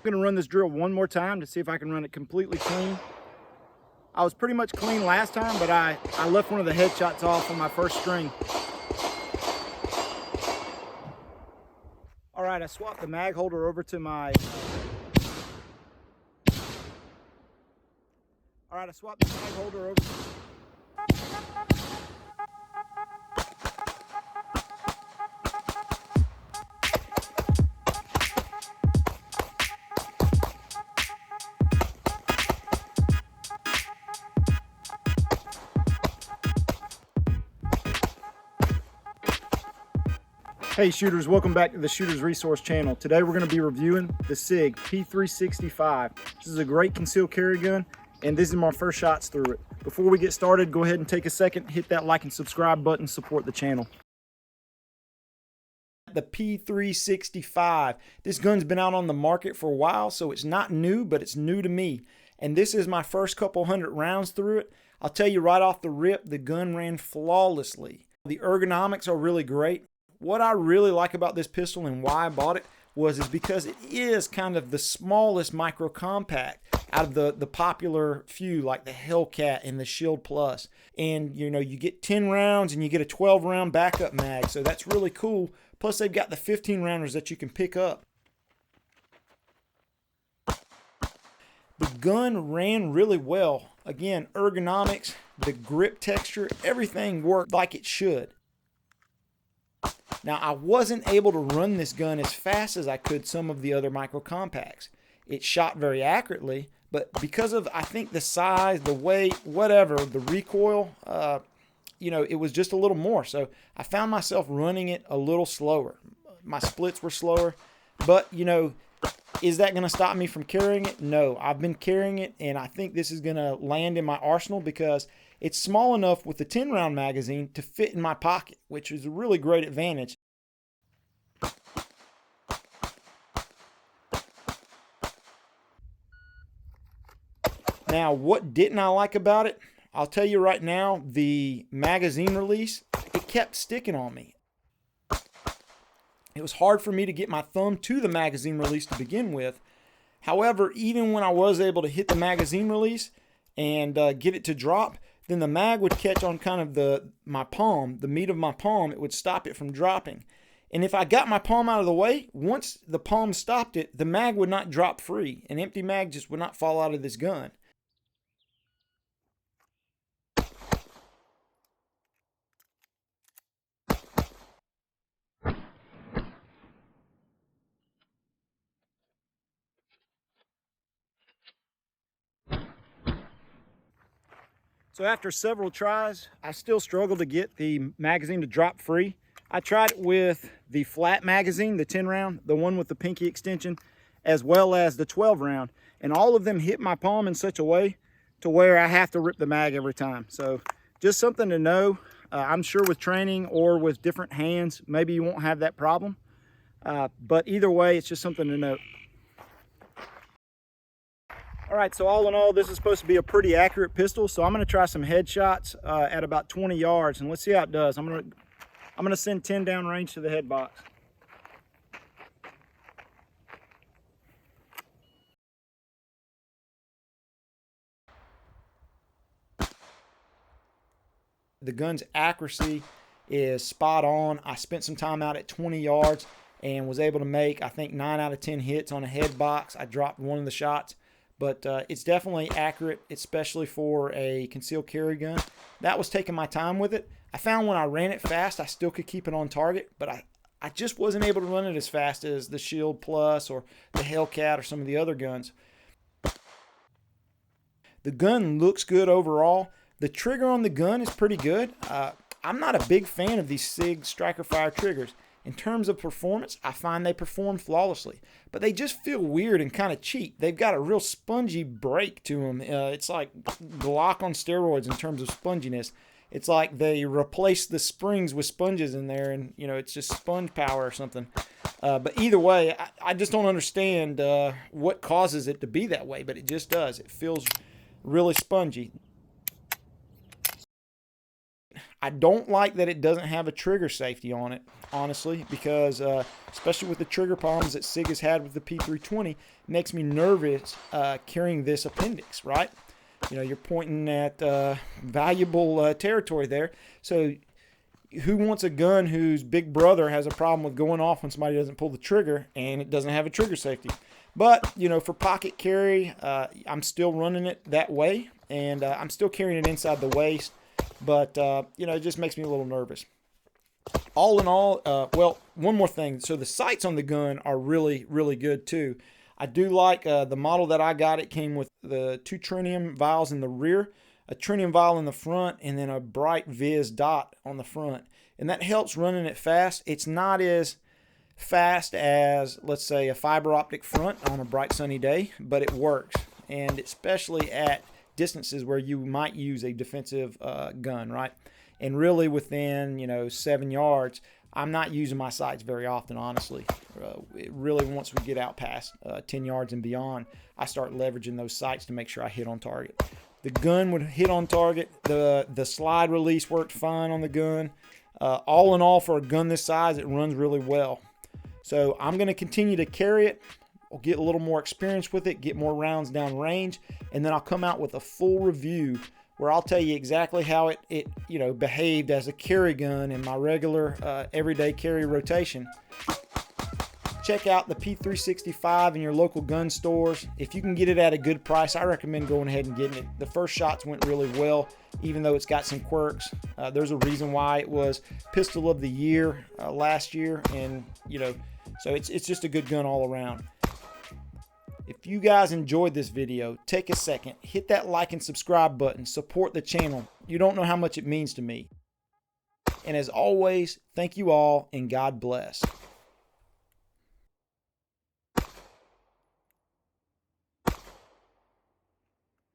going to run this drill one more time to see if I can run it completely clean. I was pretty much clean last time, but I left one of the headshots off on my first string. All right, I swapped the mag holder over to my... All right, I swapped the mag holder over... Hey shooters, welcome back to the Shooters Resource channel. Today we're going to be reviewing the Sig P365. This is a great concealed carry gun, and this is my first shots through it. Before we get started, go ahead and take a second, hit that like and subscribe button, support the channel. The P365. This gun's been out on the market for a while, so it's not new, but it's new to me. And this is my first couple hundred rounds through it. I'll tell you right off the rip, the gun ran flawlessly. The ergonomics are really great. What I really like about this pistol and why I bought it is because it is kind of the smallest micro compact out of the popular few, like the Hellcat and the Shield Plus. And you know, you get 10 rounds and you get a 12 round backup mag, so that's really cool. Plus they've got the 15 rounders that you can pick up. The gun ran really well. Again, ergonomics, the grip texture, everything worked like it should. Now, I wasn't able to run this gun as fast as I could some of the other micro compacts. It shot very accurately, but because of, I think, the size, the weight, whatever, the recoil, you know, it was just a little more. So I found myself running it a little slower. My splits were slower, but, you know, is that going to stop me from carrying it? No, I've been carrying it, and I think this is going to land in my arsenal because it's small enough with the 10 round magazine to fit in my pocket, which is a really great advantage. Now, what didn't I like about it? I'll tell you right now, the magazine release, it kept sticking on me. It was hard for me to get my thumb to the magazine release to begin with. However, even when I was able to hit the magazine release and get it to drop, then the mag would catch on kind of my palm, the meat of my palm. It would stop it from dropping. And if I got my palm out of the way, once the palm stopped it, the mag would not drop free. An empty mag just would not fall out of this gun. So after several tries, I still struggled to get the magazine to drop free. I tried it with the flat magazine, the 10 round, the one with the pinky extension, as well as the 12 round. And all of them hit my palm in such a way to where I have to rip the mag every time. So just something to know. I'm sure with training or with different hands, maybe you won't have that problem. But either way, it's just something to note. All right, so all in all, this is supposed to be a pretty accurate pistol, so I'm going to try some headshots at about 20 yards, and let's see how it does. I'm going to send 10 down range to the head box. The gun's accuracy is spot on. I spent some time out at 20 yards and was able to make, I think, 9 out of 10 hits on a head box. I dropped one of the shots. But it's definitely accurate, especially for a concealed carry gun. That was taking my time with it. I found when I ran it fast, I still could keep it on target, but I just wasn't able to run it as fast as the Shield Plus or the Hellcat or some of the other guns. The gun looks good overall. The trigger on the gun is pretty good. I'm not a big fan of these Sig Striker Fire triggers. In terms of performance, I find they perform flawlessly, but they just feel weird and kind of cheap. They've got a real spongy break to them. It's like Glock on steroids in terms of sponginess. It's like they replaced the springs with sponges in there, and you know, it's just sponge power or something. But either way, I just don't understand what causes it to be that way, but it just does. It feels really spongy. I don't like that it doesn't have a trigger safety on it, honestly, because especially with the trigger problems that Sig has had with the P320, it makes me nervous carrying this appendix, right? You know, you're pointing at valuable territory there. So who wants a gun whose big brother has a problem with going off when somebody doesn't pull the trigger and it doesn't have a trigger safety? But, you know, for pocket carry, I'm still running it that way, and I'm still carrying it inside the waist. But, you know, it just makes me a little nervous. All in all, well, one more thing. So the sights on the gun are really, really good too. I do like the model that I got. It came with the 2 tritium vials in the rear, a tritium vial in the front, and then a bright Viz dot on the front. And that helps running it fast. It's not as fast as, let's say, a fiber optic front on a bright sunny day, but it works. And especially at distances where you might use a defensive gun, right? And really within, you know, 7 yards, I'm not using my sights very often, honestly. Really, once we get out past 10 yards and beyond, I start leveraging those sights to make sure I hit on target. The gun would hit on target. The slide release worked fine on the gun. All in all, for a gun this size, it runs really well. So I'm going to continue to carry it. I'll get a little more experience with it, get more rounds down range, and then I'll come out with a full review where I'll tell you exactly how it you know, behaved as a carry gun in my regular everyday carry rotation. Check out the P365 in your local gun stores. If you can get it at a good price, I recommend going ahead and getting it. The first shots went really well, even though it's got some quirks. There's a reason why it was Pistol of the Year last year, and you know, so it's just a good gun all around. If you guys enjoyed this video, take a second, hit that like and subscribe button, support the channel. You don't know how much it means to me. And as always, thank you all, and God bless.